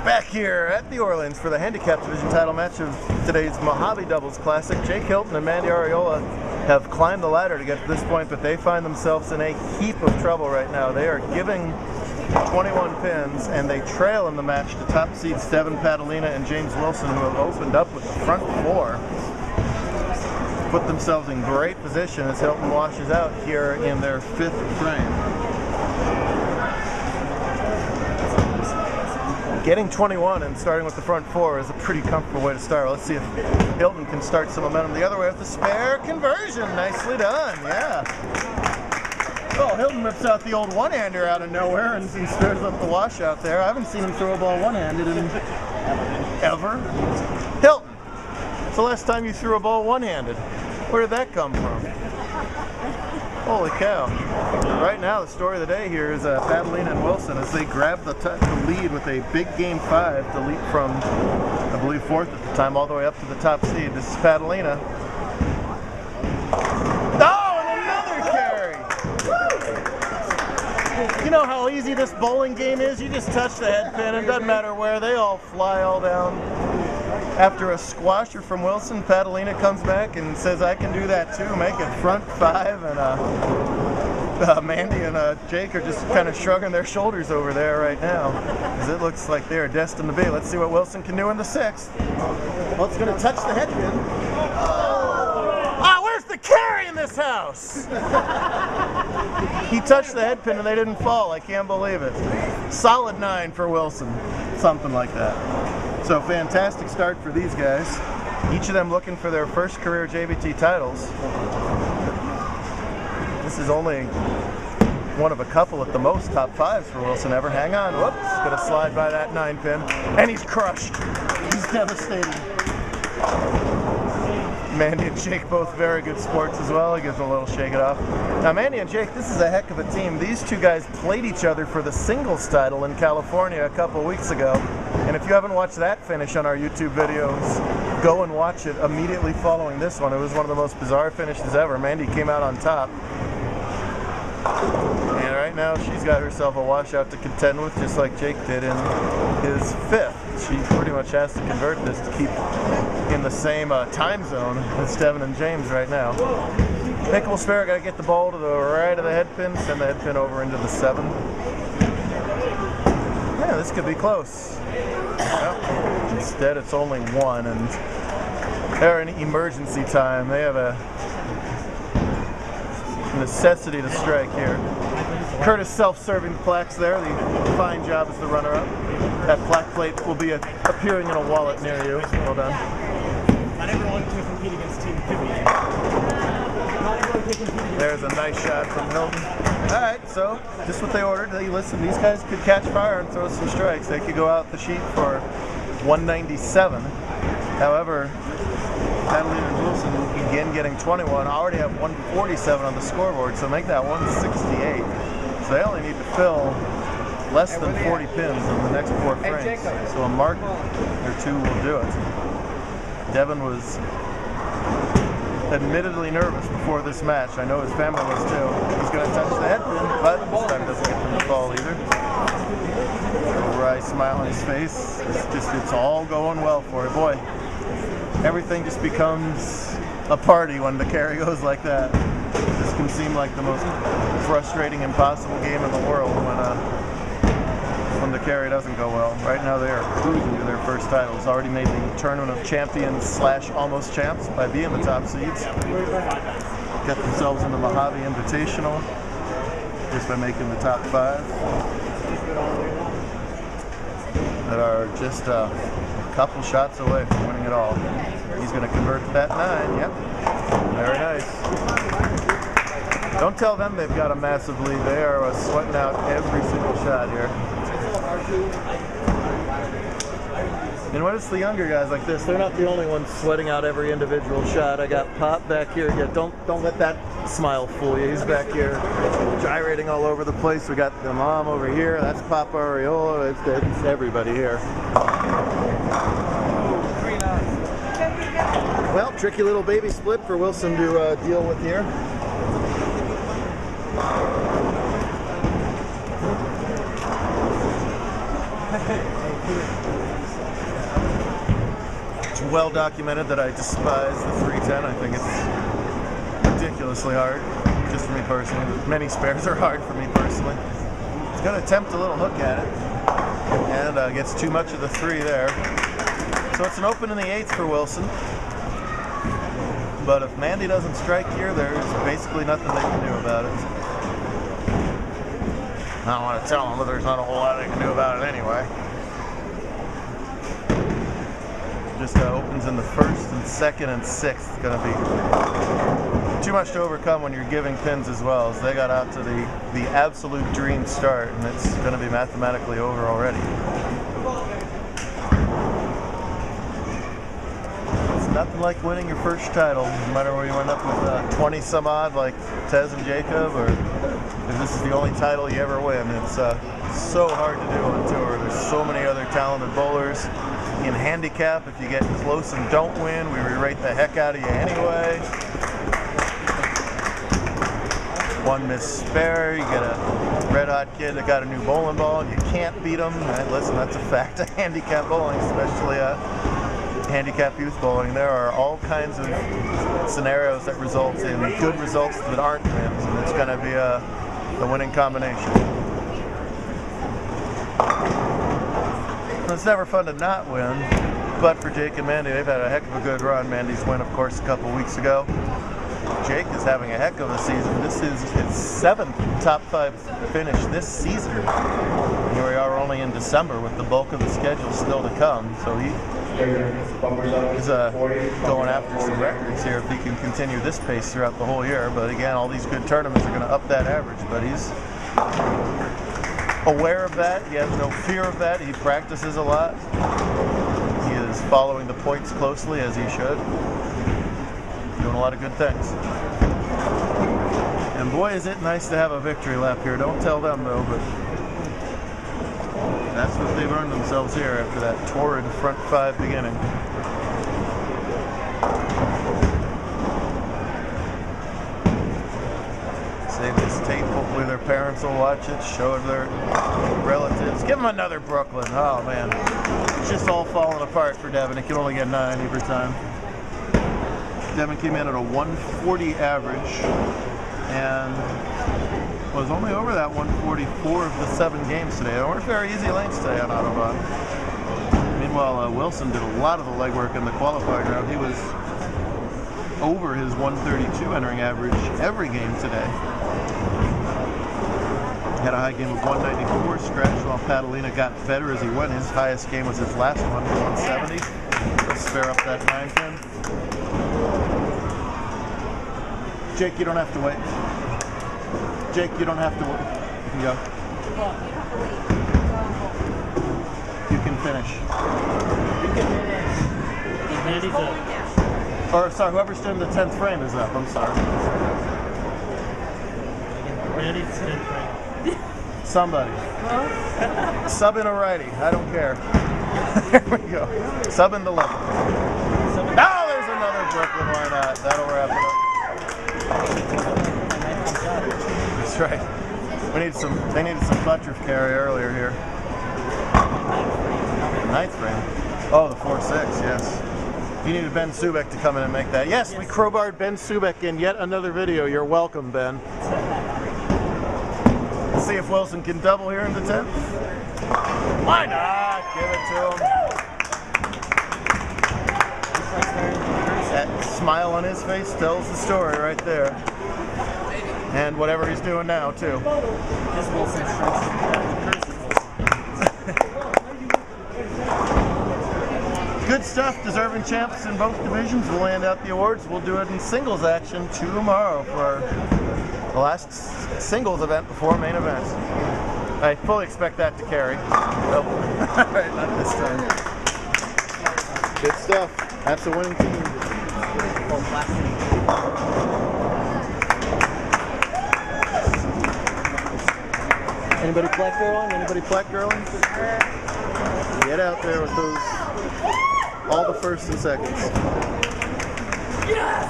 Back here at the Orleans for the handicap division title match of today's Mojave Doubles Classic. Jake Hilton and Mandy Arriola have climbed the ladder to get to this point, but they find themselves in a heap of trouble right now. They are giving 21 pins, and they trail in the match to top seeds Devin Patalina and James Wilson, who have opened up with the front four. Put themselves in great position as Hilton washes out here in their fifth frame. Getting 21 and starting with the front four is a pretty comfortable way to start. Let's see if Hilton can start some momentum the other way with the spare conversion. Nicely done, yeah. Oh, Hilton rips out the old one-hander out of nowhere and stirs up the washout there. I haven't seen him throw a ball one-handed in ever. Hilton, it's the last time you threw a ball one-handed. Where did that come from? Holy cow. Right now, the story of the day here is Patalina and Wilson as they grab the lead with a big game 5 to leap from, I believe, 4th at the time, all the way up to the top seed. This is Patalina. Oh, and another carry! You know how easy this bowling game is? You just touch the head pin, and it doesn't matter where, they all fly all down. After a squasher from Wilson, Patalina comes back and says, I can do that too, make it front 5, and Mandy and Jake are just kind of shrugging their shoulders over there right now, because it looks like they're destined to be. Let's see what Wilson can do in the 6th. Well, it's going to touch the head pin. Ah, where's the carry in this house? He touched the head pin and they didn't fall. I can't believe it. Solid 9 for Wilson. Something like that. So fantastic start for these guys. Each of them looking for their first career JBT titles. This is only one of a couple at the most top 5s for Wilson ever. Hang on, whoops, gonna slide by that 9 pin. And he's crushed. He's devastated. Mandy and Jake both very good sports as well. He gives them a little shake it off. Now Mandy and Jake, this is a heck of a team. These two guys played each other for the singles title in California a couple of weeks ago. And if you haven't watched that finish on our YouTube videos, go and watch it immediately following this one. It was one of the most bizarre finishes ever. Mandy came out on top. And right now she's got herself a washout to contend with, just like Jake did in his 5th. She pretty much has to convert this to keep in the same time zone as Devin and James right now. Pickable spare, got to get the ball to the right of the head pin, send the head pin over into the 7. Yeah, this could be close. Well, instead, it's only 1, and they're in emergency time. They have a necessity to strike here. Curtis self-serving plaques there. The fine job as the runner-up. That plaque plate will be appearing in a wallet near you. Well done. Not everyone can compete against Team 50. There's a nice shot from Hilton. Alright, so just what they ordered. They listened. These guys could catch fire and throw some strikes. They could go out the sheet for 197. However, Patalina and Wilson again getting 21. Already have 147 on the scoreboard, so make that 168. So they only need to fill less than 40 pins in the next 4 frames. So a mark or 2 will do it. Devin was admittedly nervous before this match. I know his family was too. He's going to touch the head pin, but this time doesn't get them to fall either. A wry smile on his face. It's all going well for it. Boy, everything just becomes a party when the carry goes like that. This can seem like the most frustrating, impossible game in the world when the carry doesn't go well. Right now they are cruising to their first titles. Already made the Tournament of Champions / almost champs by being the top seeds. Got themselves in the Mojave Invitational just by making the top 5. That are just a couple shots away from winning it all. He's going to convert to that 9. Yep. Very nice. Don't tell them they've got a massive lead. They are sweating out every single shot here. And when it's the younger guys like this, they're not the only ones sweating out every individual shot. I got Pop back here. Yeah, don't let that smile fool you. He's back here gyrating all over the place. We got the mom over here. That's Papa Arriola. It's everybody here. Well, tricky little baby split for Wilson to deal with here. It's well documented that I despise the 310. I think it's ridiculously hard, just for me personally. Many spares are hard for me personally. It's going to attempt a little hook at it, and gets too much of the 3 there. So it's an open in the 8th for Wilson. But if Mandy doesn't strike here, there's basically nothing they can do about it. I don't want to tell them, but there's not a whole lot they can do about it anyway. Just opens in the 1st and 2nd and 6th. Going to be too much to overcome when you're giving pins as well, as they got out to the absolute dream start, and it's going to be mathematically over already. It's nothing like winning your first title, no matter where you end up with 20 some odd like Tez and Jacob, or if this is the only title you ever win. It's so hard to do on tour. There's so many other talented bowlers. In handicap, if you get close and don't win, we rerate the heck out of you anyway. One missed spare, you get a red-hot kid that got a new bowling ball, and you can't beat them. Right, listen, that's a fact of handicap bowling, especially handicap youth bowling. There are all kinds of scenarios that result in good results that aren't wins, and it's going to be the winning combination. It's never fun to not win, but for Jake and Mandy, they've had a heck of a good run. Mandy's win, of course, a couple weeks ago. Jake is having a heck of a season. This is his 7th top 5 finish this season. Here we are only in December with the bulk of the schedule still to come, so he's going after some records here if he can continue this pace throughout the whole year. But again, all these good tournaments are going to up that average, but he's aware of that. He has no fear of that. He practices a lot. He is following the points closely, as he should. Doing a lot of good things. And boy, is it nice to have a victory lap here. Don't tell them, though, but that's what they've earned themselves here after that torrid front 5 beginning. Save this tape. Hopefully their parents will watch it, show it to their relatives. Give them another Brooklyn. Oh, man. It's just all falling apart for Devin. He can only get 9 every time. Devin came in at a 140 average and was only over that 144 of the 7 games today. They weren't very easy lanes today on Autobahn. Meanwhile, Wilson did a lot of the legwork in the qualifying round. He was over his 132 entering average every game today. Had a high game of 194, scratched while Patalina got better as he went. His highest game was his last one, 170. Let's spare up that 9 pin. Jake, you don't have to wait. Jake, you don't have to wait. You can go. You can finish. Mandy's up. Or, sorry, whoever's doing the 10th frame is up. I'm sorry. Mandy's 10th frame. Somebody. Sub in a righty. I don't care. There we go. Sub in the left. Oh, there's another Brooklyn. Why not? That'll wrap it up. That's right. They needed some Butturff carry earlier here. 9th frame. Oh, the 4-6, yes. You needed Ben Subek to come in and make that. Yes, we crowbarred Ben Subek in yet another video. You're welcome, Ben. Let's see if Wilson can double here in the 10th. Why not? Give it to him. That smile on his face tells the story right there. And whatever he's doing now, too. Good stuff. Deserving champs in both divisions. We'll hand out the awards. We'll do it in singles action tomorrow for the last singles event before main event. I fully expect that to carry. Nope. All right, not this time. Good stuff. That's a winning team. Anybody black girling? Anybody black girling? Get out there with those, all the firsts and seconds. Yes!